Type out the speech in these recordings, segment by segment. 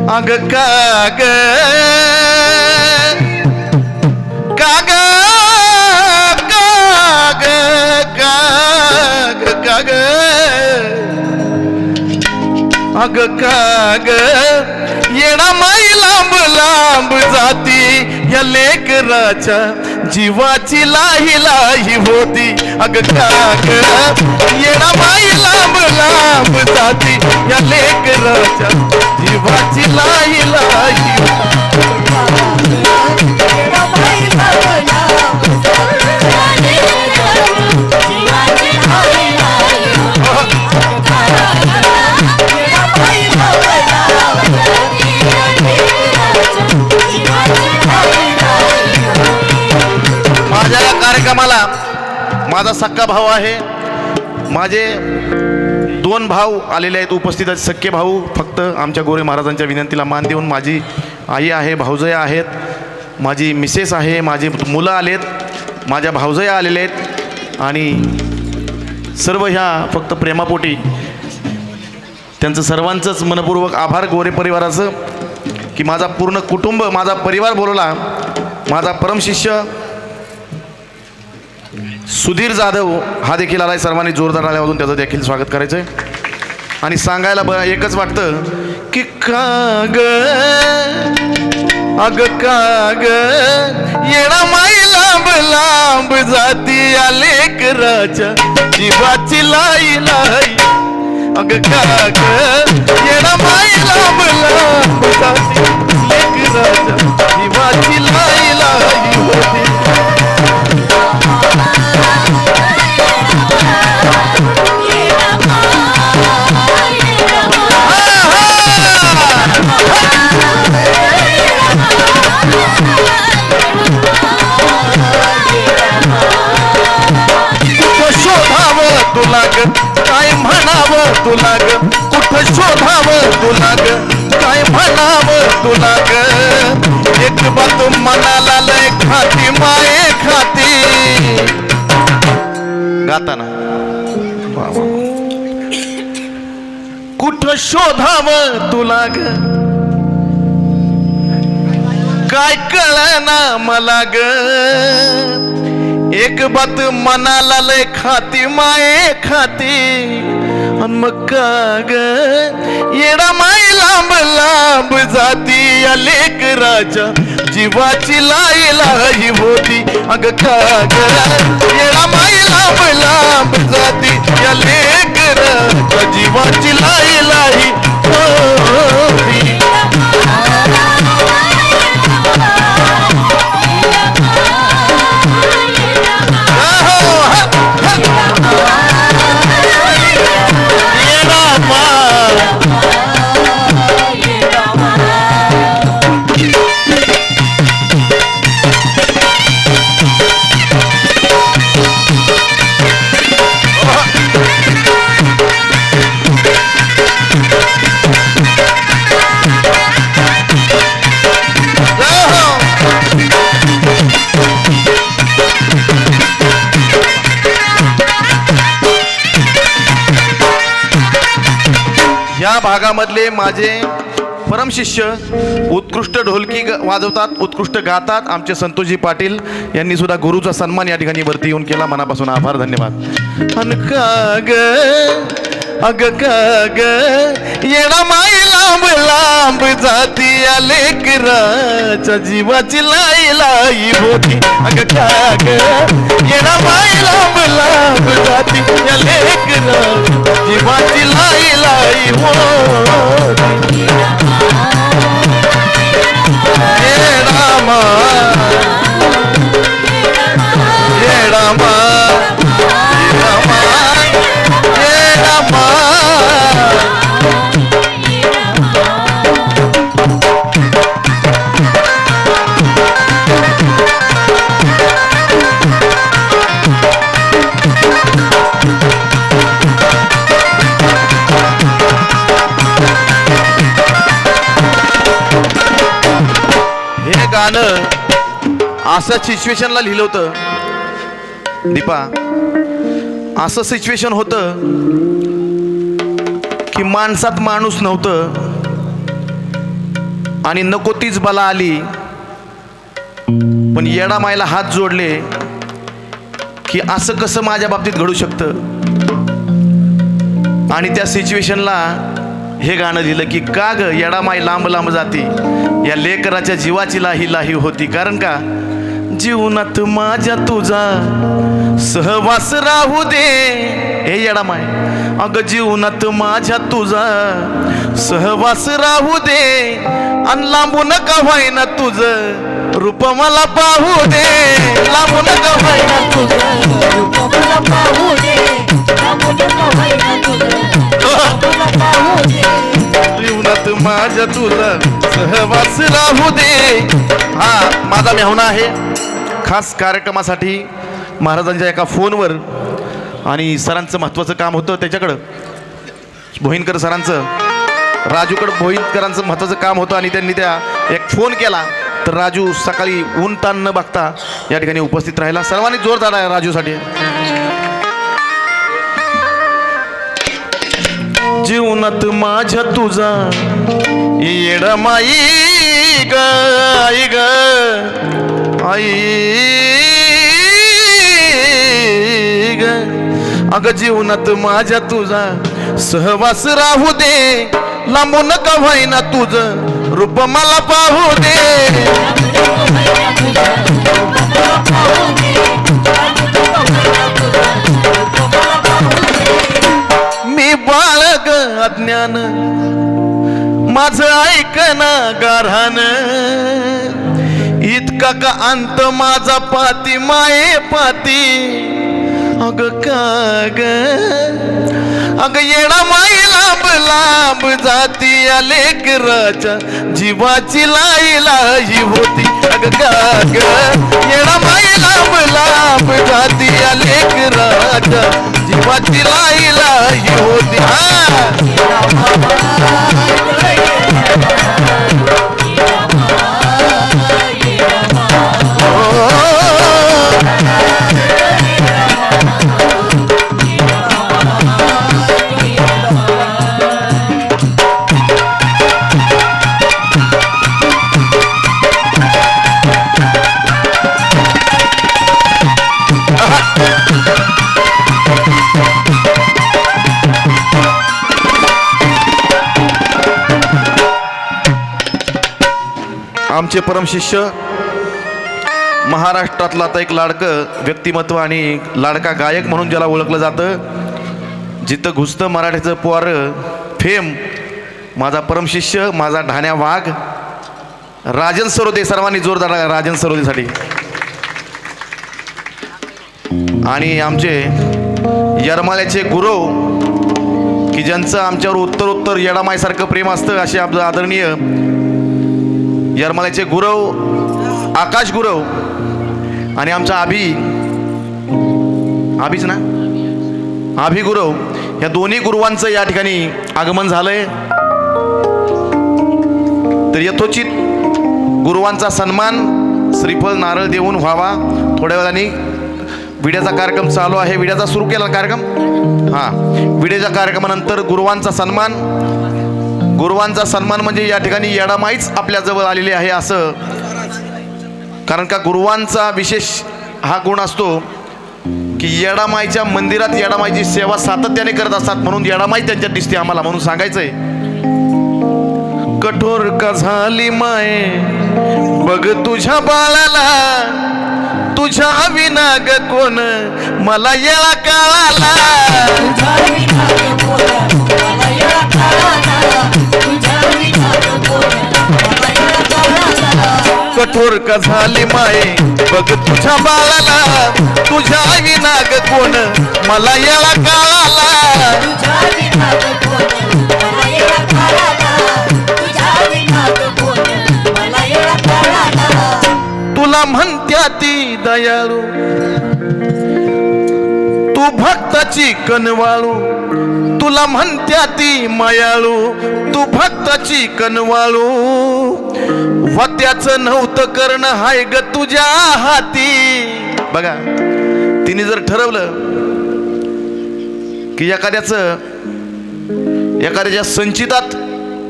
अग काग काग काग काग काग अग काग येणा माई लांब लांब जाती या लेकराच्या जीवाची लाही लाही होती अग काग येणा माई लांब लांब जाती या लेकराच्या जीवाची लाही लाही माझ्या या कार्यक्रमाला माझा सक्का भाऊ आहे, माझे 2 भाऊ आलेले आहेत, उपस्थित आहेत सख्खे भाऊ. फक्त आमच्या गोरे महाराजांच्या विनंतीला मान देऊन माझी आई आहे, भाऊजया आहेत, माझी मिसेस आहे, माझी मुलं आलेत, माझ्या भाऊजया आलेले आहेत आणि सर्व ह्या फक्त प्रेमापोटी त्यांचं सर्वांचंच मनपूर्वक आभार गोरे परिवाराचं की माझा पूर्ण कुटुंब माझा परिवार बोलवला. माझा परमशिष्य सुधीर जाधव हा देखील आलाय, सर्वांनी जोरदार आल्यामधून त्याचं देखील स्वागत करायचं आहे. आणि सांगायला एकच वाटतं की काग अग काग येणा माई लांब लांब जाती या लेकराच्या जीवाची लाई लाई अग काग येणा माई लांब लांब जाती लेकराच्या जीवाची लाई लाई होती. तुला ग काय म्हणावं तुला ग कुठं शोधावं तुला ग काय म्हणावं तुला ग एक बात मनाला लय खाती माये खाती गाताना कुठं शोधावं तुला ग काय कळना मला ग एक बात मनाला लय खाती माये खाती अन मग काग येणा माई लांब लांब जाती या लेकराच्या जीवाची लाई लाई होती अग काग येणा माई लांब लांब जाती या लेकराच्या जीवाची लाई लाई होती. या भागामधले माझे परमशिष्य उत्कृष्ट ढोलकी वाजवतात, उत्कृष्ट गातात आमचे संतोषजी पाटील यांनी सुद्धा गुरुचा सन्मान या ठिकाणी वरती येऊन केला. मनापासून आभार, धन्यवाद. अन काग अग काग येणा माई लांब लांब जाती या लेकराच्या जीवाची लाई लाई होती अग काग येणा माई लांब लांब जाती या लेकराच्या जीवाची लाई लाई होती. हे रामा हे रामा हे रामा हे रामा गाणं असं सिच्युएशनला लिहिलं होतं दीपा. असं सिच्युएशन होतं की माणसात माणूस नव्हतं, आणि नको तीच बला आली, पण येडा मायला हात जोडले की असं कसं माझ्या बाबतीत घडू शकतं. आणि त्या सिच्युएशनला हे गाणं लिहिलं की का ग येडा माय लांब लांब जाती, या लेकराच्या जीवाची लाही लाही होती. कारण का जीवनात माझ्या तुझा सहवास राहू दे, हे येडा माय अग जीवनात माझ्या तुझा सहवास राहू दे, आणि लांबू नका व्हायना तुझं रूप मला पाहू दे, लांबू नका व्हायना तुझं रूप मला पाहू दे, लांबू नका व्हायना तुझं जीवनात माझ्या तुझा सहवास राहू दे. हा माझा मेहुणा आहे खास कार्यक्रमासाठी महाराजांच्या एका फोनवर, आणि सरांचं महत्त्वाचं काम होतं त्याच्याकडं, भोईनकर सरांचं, राजूकडं भोईनकरांचं महत्त्वाचं काम होतं, आणि त्यांनी त्या एक फोन केला तर राजू सकाळी ऊन ताण न बघता या ठिकाणी उपस्थित राहिला. सर्वांनी जोरदार आहे राजूसाठी. जीवनात माझ्या तुझा येडा माई ग आई ग आई ग, अग जीवनात माझ्या तुझा सहवास राहू दे, लांबू नका व्हायना तुझं रूप मला पाहू दे. मी बाळग अज्ञान माझं ऐकना गारहान, इतका का अंत माझा पाती माये पाती. अग का ग अग येडा माई लांब लांब जाती, या लेकराच्या जीवाची लाई लाई होती. अग का ग येडा माई लांब लांब जाती, या लेकराच्या जीवाची लाई लाई होती. आमचे परमशिष्य महाराष्ट्रातला आता एक लाडकं व्यक्तिमत्व आणि लाडका गायक म्हणून ज्याला ओळखलं जातं, जिथं घुसतं मराठीचं पोरं फेम, माझा परमशिष्य माझा ढाण्या वाघ राजन सरोदे. सर्वांनी जोरदार राजन सरोदेसाठी. आणि आमचे येरमाळ्याचे गुरव की ज्यांचं आमच्यावर उत्तरोत्तर येडामाईसारखं प्रेम असतं, असे आपलं आदरणीय येरमाळ्याचे गुरव आकाश गुरव आणि आमचा आभीच ना आभी गुरव, या दोन्ही गुरुवांचं या ठिकाणी आगमन झालंय. तर यथोचित गुरुवांचा सन्मान श्रीफळ नारळ देऊन व्हावा. थोड्या वेळाने विड्याचा कार्यक्रम चालू आहे. विड्याचा सुरू केला कार्यक्रम, विड्याच्या कार्यक्रमानंतर गुरुवांचा सन्मान म्हणजे या ठिकाणी येडामाईच आपल्या जवळ आलेली आहे असं. कारण का गुरुवांचा विशेष हा गुण असतो की येडामाईच्या मंदिरात येडामाईची सेवा सातत्याने करत असतात, म्हणून येडामाई त्यांच्यात दिसते आम्हाला, म्हणून सांगायचंय. कठोर का झाली माये बघ तुझ्या बाळाला, तुझ्या विनाग कोण मला येळा काळाला. कठोर का झाली माये बघ तुझ्या बाळाला, तुझ्या विनाग कोण मला येळा काळाला. तुला म्हणत्या ती दयाळू, तू भक्ताची कनवाळू. तुला म्हणत्या ती मायाळू, तू भक्ताची कनवाळू. वत्याचं नव्हतं करणं हाय ग तुझ्या हाती. बघा, तिने जर ठरवलं की एखाद्याच्या संचितात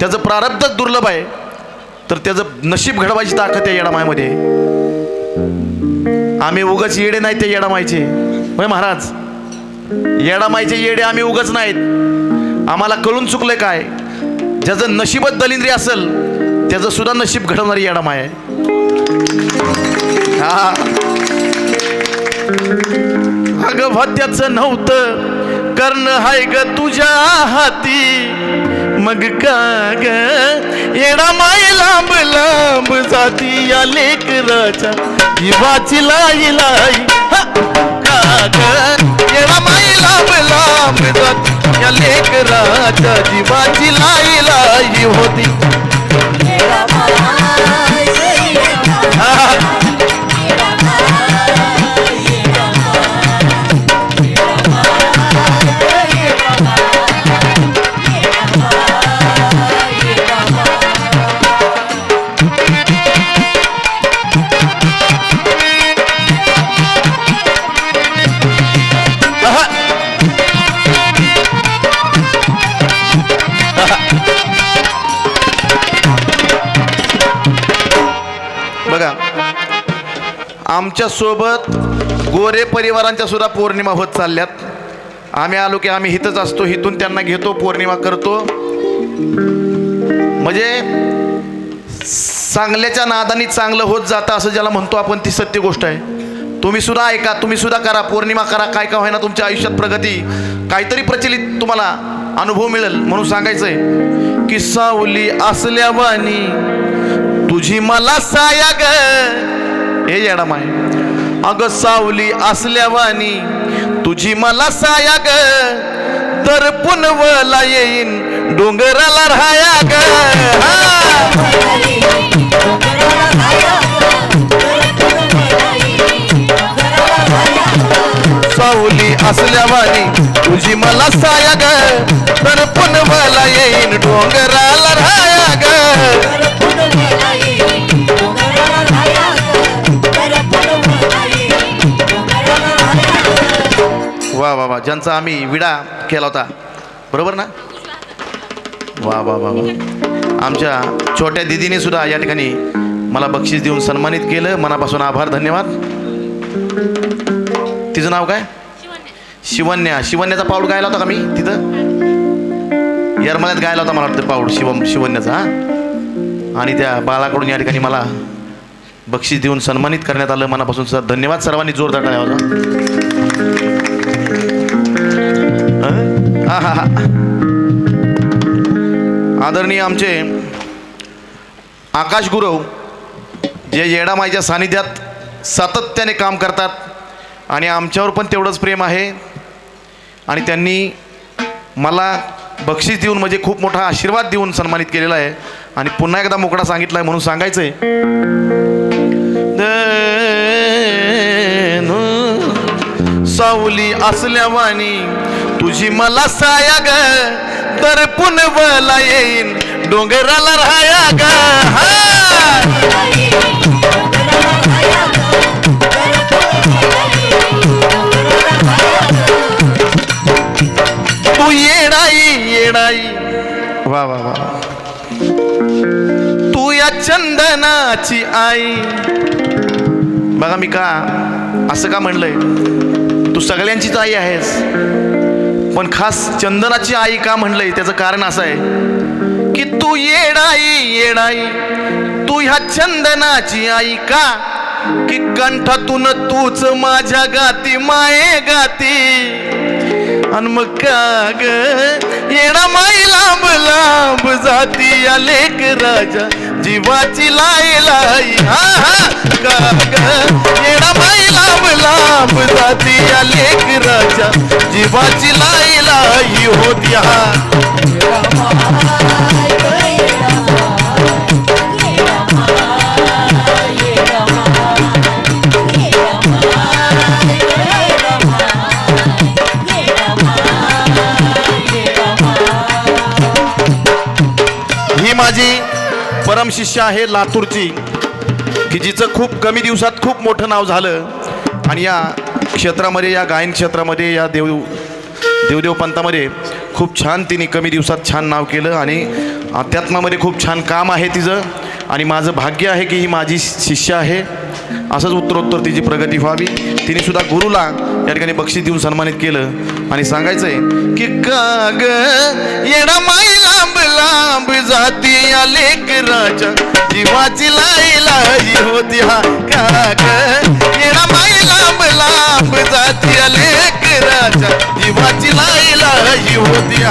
त्याचं प्रारब्धच दुर्लभ आहे, तर त्याचं नशीब घडवायची ताकद आहे येडामायमध्ये. आम्ही उगाच येडे नाहीत ते येडामायचे. होय महाराज, येडामायचे येडे आम्ही उगाच नाहीत. आम्हाला कळून चुकलंय काय, ज्याचं नशीबच दलिंद्री असेल त्याचं सुद्धा नशीब घडवणारी येडामाय आहे. हा अगं भत्याचं नव्हतं कर्ण हाय ग तुझ्या हाती, मग का ग येडामाय लांब लांब जाती या लेकराच्या जीवाची लाई लाई. का ग येडामाय लांब लांब जाती या लेकराच्या जीवाची लाई लाई होती. बघा, आमच्या सोबत गोरे परिवारांच्या सुद्धा पौर्णिमा होत चालल्यात. आम्ही आलो की आम्ही इथंच असतो, इथून त्यांना घेतो, पौर्णिमा करतो. म्हणजे चांगल्याच्या नादानी चांगलं होत जातं असं ज्याला म्हणतो आपण, ती सत्य गोष्ट आहे. तुम्ही सुद्धा ऐका, तुम्ही सुद्धा करा, पौर्णिमा करा. काय काय होईना तुमच्या आयुष्यात प्रगती, काहीतरी प्रचलित तुम्हाला अनुभव मिळेल म्हणून सांगायचंय की सावली असल्यावानी तुझी मला साया ग. हे येडामाय, अगं सावली असल्यावानी तुझी मला साया ग, तर पुनवला येईन डोंगराला राया ग. सावली असल्यावानी तुझी मला साया ग, तर पुनवला येईन डोंगराला राया ग. वा वा वा, ज्यांचा आम्ही विडा केला होता, बरोबर ना? वा वा वा वा. आमच्या छोट्या दिदीने सुद्धा या ठिकाणी मला बक्षीस देऊन सन्मानित केलं. मनापासून आभार, धन्यवाद. तिचं नाव काय? शिवन्या. शिवन्याचा पाऊड गायला होता का मी तिथं? येरमळ्यात गायला होता मला वाटतं पाऊड शिवन्याचा. आणि त्या बाळाकडून या ठिकाणी मला बक्षीस देऊन सन्मानित करण्यात आलं. मनापासून सुद्धा धन्यवाद. सर्वांनी जोरदार टाळ्या वाजवा. आदरणीय आमचे आकाश गुरव, जे येडामाईच्या सानिध्यात सातत्याने काम करतात आणि आमच्यावर पण तेवढंच प्रेम आहे. आणि त्यांनी मला बक्षीस देऊन म्हणजे खूप मोठा आशीर्वाद देऊन सन्मानित केलेला आहे. आणि पुन्हा एकदा मोकळा सांगितला आहे म्हणून सांगायचंय, सावली असल्यावानी तुझी मला साया ग, तर पुनवला येईन डोंगराला राया ग. तू येडाई येडाई, वा वा वा, तू या चंदनाची आई. बघा मी का असं का म्हणलंय, तू सगळ्यांचीच आई आहेस, पण खास चंदनाची आई का म्हणलंय त्याचं कारण असं आहे की तू येडाई येडाई, तू ह्या चंदनाची आई का, की कंठातून तूच माझ्या गाती माये गाती. आणि मग का ग येडामाई लांब लांब जाती या लेकराच्या जीवाची लाई लाई. हा हा, का ग येडामाई लांब लांब जाती या लेकराच्या जीवाची लाई लाई होती. ही माझी परम शिष्य आहे लातूरची, की जिचं खूप कमी दिवसात खूप मोठं नाव झालं. आणि या क्षेत्रामध्ये, या गायन क्षेत्रामध्ये, या देवदेव पंथामध्ये खूप छान तिने कमी दिवसात छान नाव केलं. आणि अध्यात्मामध्ये खूप छान काम आहे तिचं. आणि माझं भाग्य आहे की ही माझी शिष्य आहे. असंच उत्तरोत्तर तिची प्रगती व्हावी. तिने सुद्धा गुरुला या ठिकाणी बक्षीस देऊन सन्मानित केलं आणि सांगायचंय की काग येडा माई लांब लांब जाती या लेकराच्या जीवाची लाई होती. हा काग येडा माई लांब लांब जाती या लेकराच्या जीवाची लाई होती.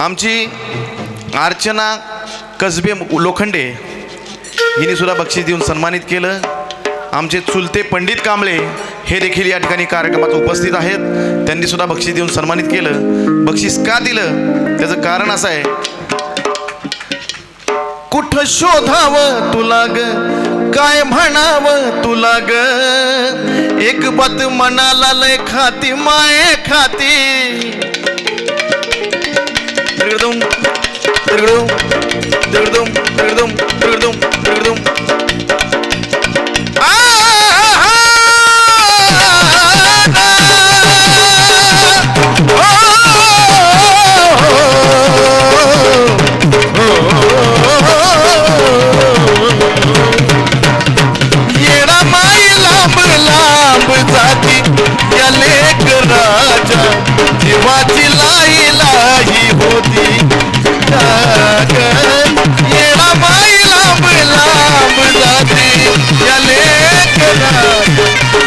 आमची अर्चना कसबे लोखंडे हिने सुद्धा बक्षीस देऊन सन्मानित केलं. आमचे चुलते पंडित कांबळे हे देखील या ठिकाणी कार्यक्रमात उपस्थित आहेत. त्यांनी सुद्धा बक्षीस देऊन सन्मानित केलं. बक्षीस का दिलं त्याचं कारण असं आहे, कुठं शोधावं तुला ग, काय म्हणावं तुला ग, एक बात मनाला लय खाती माये खाती. तिरगडुम तिरगडुम तिरगडुम तिरगडुम तिरगडुम तिरगडुम. येडा माई लांब लांब जाती या लेकराच्या जीवाची लाई होती. येडा माई लांब लांब जाती या लेकराच्या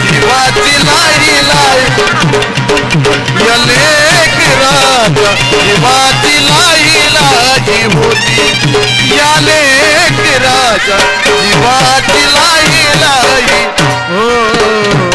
जीवाची लाई या लेकराच्या जीवाची लाई होती. या लेकराच्या जीवाची लाई हो.